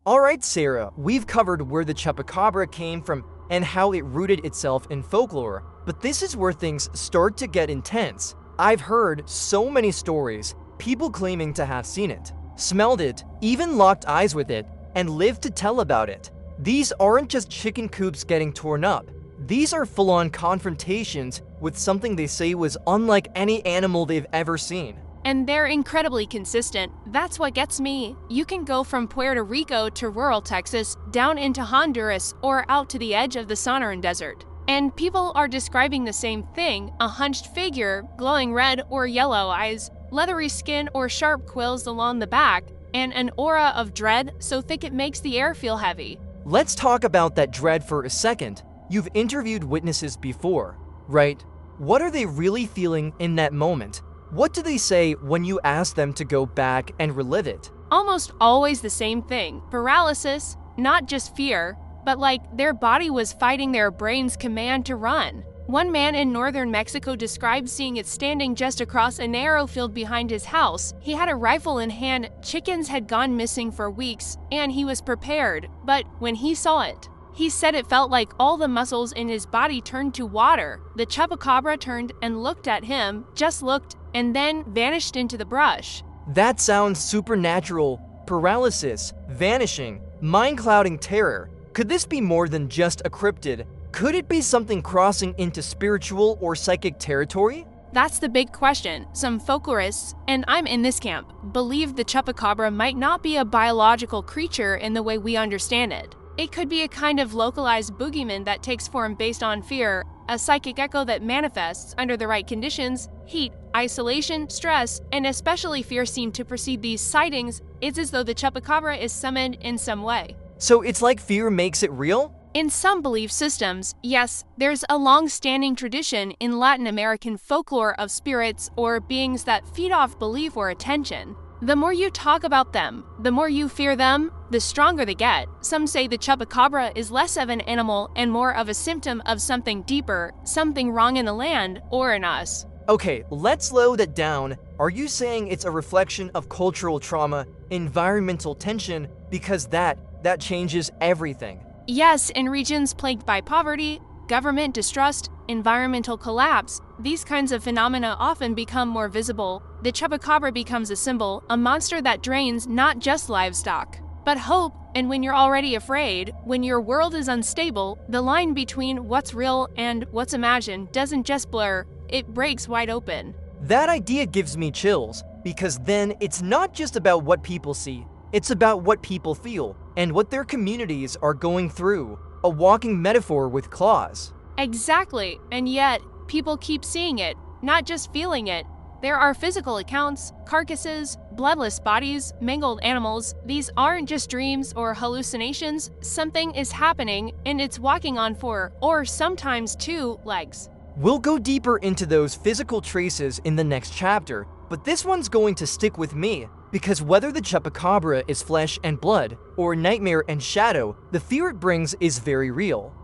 Alright Sarah, we've covered where the chupacabra came from and how it rooted itself in folklore, but this is where things start to get intense. I've heard so many stories, people claiming to have seen it, smelled it, even locked eyes with it, and lived to tell about it. These aren't just chicken coops getting torn up. These are full-on confrontations with something they say was unlike any animal they've ever seen. And they're incredibly consistent. That's what gets me. You can go from Puerto Rico to rural Texas, down into Honduras, or out to the edge of the Sonoran Desert. And people are describing the same thing: a hunched figure, glowing red or yellow eyes, leathery skin or sharp quills along the back, and an aura of dread so thick it makes the air feel heavy. Let's talk about that dread for a second. You've interviewed witnesses before, right? What are they really feeling in that moment? What do they say when you ask them to go back and relive it? Almost always the same thing: paralysis, not just fear, but like their body was fighting their brain's command to run. One man in northern Mexico described seeing it standing just across a narrow field behind his house. He had a rifle in hand, chickens had gone missing for weeks, and he was prepared. But when he saw it, he said it felt like all the muscles in his body turned to water. The chupacabra turned and looked at him, just looked, and then vanished into the brush. That sounds supernatural. Paralysis, vanishing, mind-clouding terror. Could this be more than just a cryptid? Could it be something crossing into spiritual or psychic territory? That's the big question. Some folklorists, and I'm in this camp, believe the chupacabra might not be a biological creature in the way we understand it. It could be a kind of localized boogeyman that takes form based on fear, a psychic echo that manifests under the right conditions. Heat, isolation, stress, and especially fear seem to precede these sightings. It's as though the chupacabra is summoned in some way. So it's like fear makes it real? In some belief systems, yes. There's a long-standing tradition in Latin American folklore of spirits or beings that feed off belief or attention. The more you talk about them, the more you fear them, the stronger they get. Some say the chupacabra is less of an animal and more of a symptom of something deeper, something wrong in the land or in us. Okay, let's slow that down. Are you saying it's a reflection of cultural trauma, environmental tension, because that changes everything? Yes, in regions plagued by poverty, government distrust, environmental collapse, these kinds of phenomena often become more visible. The chupacabra becomes a symbol, a monster that drains not just livestock, but hope. And when you're already afraid, when your world is unstable, the line between what's real and what's imagined doesn't just blur, it breaks wide open. That idea gives me chills, because then it's not just about what people see, it's about what people feel, and what their communities are going through. A walking metaphor with claws. Exactly, and yet, people keep seeing it, not just feeling it. There are physical accounts, carcasses, bloodless bodies, mangled animals. These aren't just dreams or hallucinations. Something is happening, and it's walking on four, or sometimes two, legs. We'll go deeper into those physical traces in the next chapter, but this one's going to stick with me, because whether the chupacabra is flesh and blood, or nightmare and shadow, the fear it brings is very real.